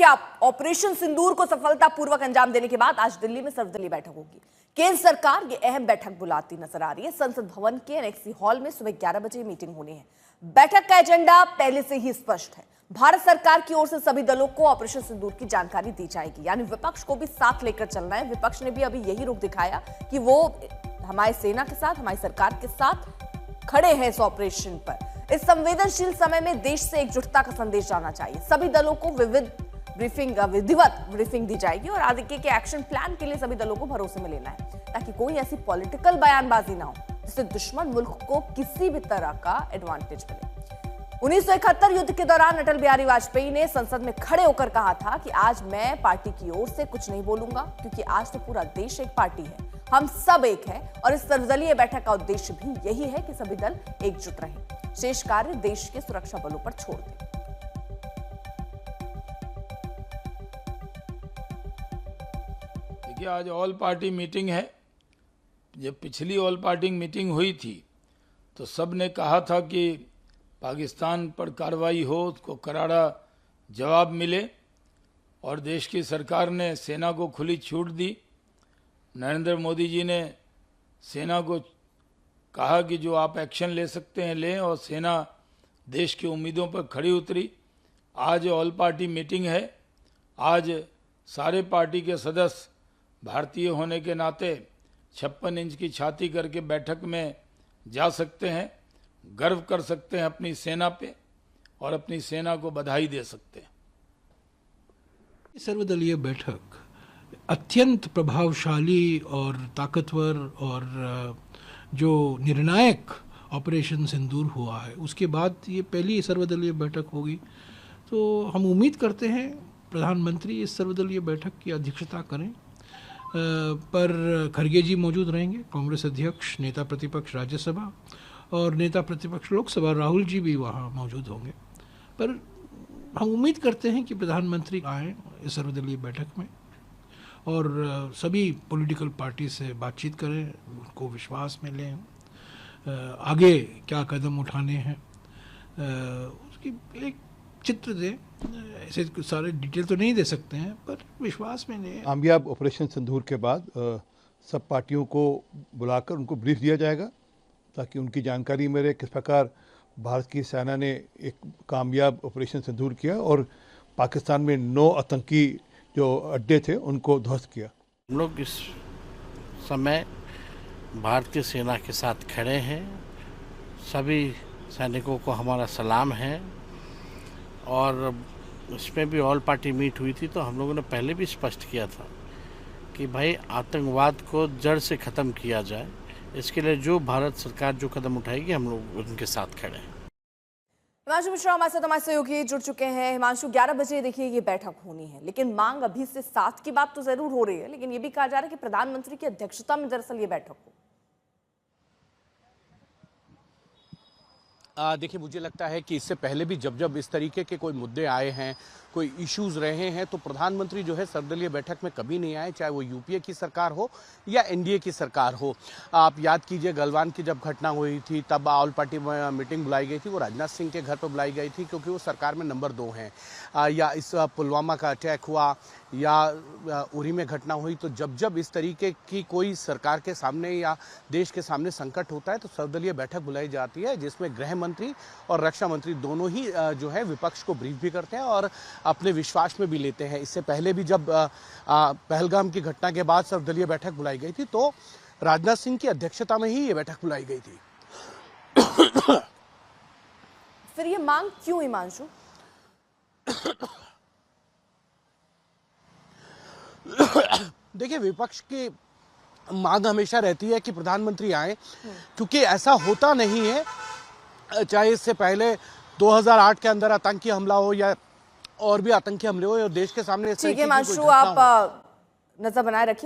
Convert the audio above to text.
देखिए, आप ऑपरेशन सिंदूर को सफलतापूर्वक अंजाम देने के बाद आज दिल्ली में सर्वदलीय बैठक होगी। केंद्र सरकार ये अहम बैठक बुलाती नजर आ रही है। संसद भवन के एनेक्सी हॉल में सुबह 11 बजे मीटिंग होनी है। बैठक का एजेंडा पहले से ही स्पष्ट है। भारत सरकार की ओर से सभी दलों को ऑपरेशन सिंदूर की जानकारी दी जाएगी, यानी विपक्ष को भी साथ लेकर चलना है। विपक्ष ने भी अभी यही रुख दिखाया कि वो हमारी सेना के साथ, हमारी सरकार के साथ खड़े हैं इस ऑपरेशन पर। इस संवेदनशील समय में देश से एकजुटता का संदेश जाना चाहिए। सभी दलों को विधिवत ब्रीफिंग दी जाएगी और आगे के एक्शन प्लान के लिए सभी दलों को भरोसे में लेना है, ताकि कोई ऐसी पॉलिटिकल बयानबाजी ना हो जिससे दुश्मन मुल्क को किसी भी तरह का एडवांटेज मिले। 1971 युद्ध के दौरान अटल बिहारी वाजपेयी ने संसद में खड़े होकर कहा था कि आज मैं पार्टी की ओर से कुछ नहीं बोलूंगा, क्योंकि आज तो पूरा देश एक पार्टी है, हम सब एक हैं। और इस सर्वदलीय बैठक का उद्देश्य भी यही है कि सभी दल एकजुट रहें, शेष कार्य देश के सुरक्षा बलों पर छोड़ दें। देखिए, आज ऑल पार्टी मीटिंग है। जब पिछली ऑल पार्टी मीटिंग हुई थी तो सब ने कहा था कि पाकिस्तान पर कार्रवाई हो, उसको करारा जवाब मिले, और देश की सरकार ने सेना को खुली छूट दी। नरेंद्र मोदी जी ने सेना को कहा कि जो आप एक्शन ले सकते हैं लें, और सेना देश की उम्मीदों पर खड़ी उतरी। आज ऑल पार्टी मीटिंग है। आज सारे पार्टी के सदस्य भारतीय होने के नाते 56 इंच की छाती करके बैठक में जा सकते हैं, गर्व कर सकते हैं अपनी सेना पे, और अपनी सेना को बधाई दे सकते हैं। सर्वदलीय बैठक अत्यंत प्रभावशाली और ताकतवर और जो निर्णायक ऑपरेशन सिंदूर हुआ है, उसके बाद ये पहली सर्वदलीय बैठक होगी। तो हम उम्मीद करते हैं प्रधानमंत्री इस सर्वदलीय बैठक की अध्यक्षता करें। पर खड़गे जी मौजूद रहेंगे, कांग्रेस अध्यक्ष, नेता प्रतिपक्ष राज्यसभा और नेता प्रतिपक्ष लोकसभा राहुल जी भी वहाँ मौजूद होंगे। पर हम उम्मीद करते हैं कि प्रधानमंत्री आएँ इस सर्वदलीय बैठक में और सभी पॉलिटिकल पार्टी से बातचीत करें, उनको विश्वास में लें, आगे क्या कदम उठाने हैं उसकी एक चित्र दें। ऐसे सारे डिटेल तो नहीं दे सकते हैं, पर विश्वास में लें। कामयाब ऑपरेशन सिंदूर के बाद सब पार्टियों को बुलाकर उनको ब्रीफ दिया जाएगा, ताकि उनकी जानकारी में रहे किस प्रकार भारत की सेना ने एक कामयाब ऑपरेशन सिंदूर किया और पाकिस्तान में 9 आतंकी जो अड्डे थे उनको ध्वस्त किया। हम लोग इस समय भारतीय सेना के साथ खड़े हैं। सभी सैनिकों को हमारा सलाम है। और इसमें भी ऑल पार्टी मीट हुई थी, तो हम लोगों ने पहले भी स्पष्ट किया था कि भाई आतंकवाद को जड़ से ख़त्म किया जाए। इसके लिए जो भारत सरकार जो कदम उठाएगी, हम लोग उनके साथ खड़े हैं। हिमांशु मिश्रा हमारे साथ, हमारे सहयोगी जुड़ चुके हैं। हिमांशु, 11 बजे देखिए ये बैठक होनी है, लेकिन मांग अभी से 7 की बात तो जरूर हो रही है, लेकिन ये भी कहा जा रहा है कि प्रधानमंत्री की अध्यक्षता में दरअसल ये बैठक हो। देखिए, मुझे लगता है कि इससे पहले भी जब इस तरीके के कोई मुद्दे आए हैं, कोई इश्यूज रहे हैं, तो प्रधानमंत्री जो है सर्वदलीय बैठक में कभी नहीं आए, चाहे वो यूपीए की सरकार हो या एनडीए की सरकार हो। आप याद कीजिए, गलवान की जब घटना हुई थी तब ऑल पार्टी मीटिंग बुलाई गई थी, वो राजनाथ सिंह के घर पर बुलाई गई थी, क्योंकि वो सरकार में नंबर 2 हैं। या इस पुलवामा का अटैक हुआ या उरी में घटना हुई, तो जब इस तरीके की कोई सरकार के सामने या देश के सामने संकट होता है, तो सर्वदलीय बैठक बुलाई जाती है, जिसमें गृह मंत्री और रक्षा मंत्री दोनों ही जो है विपक्ष को ब्रीफ भी करते हैं और अपने विश्वास में भी लेते हैं। इससे पहले भी जब पहलगाम की घटना के बाद सर्वदलीय बैठक बुलाई गई थी, तो राजनाथ सिंह की अध्यक्षता में ही ये बैठक बुलाई गई थी। फिर ये मांग क्यों, हिमांशु? देखिए, विपक्ष की मांग हमेशा रहती है कि प्रधानमंत्री आए, क्योंकि ऐसा होता नहीं है, चाहे इससे पहले 2008 के अंदर आतंकी हमला हो या और भी आतंकी हमले हो, और देश के सामने ठीक है हिमांशु, आप नजर बनाए रखिए।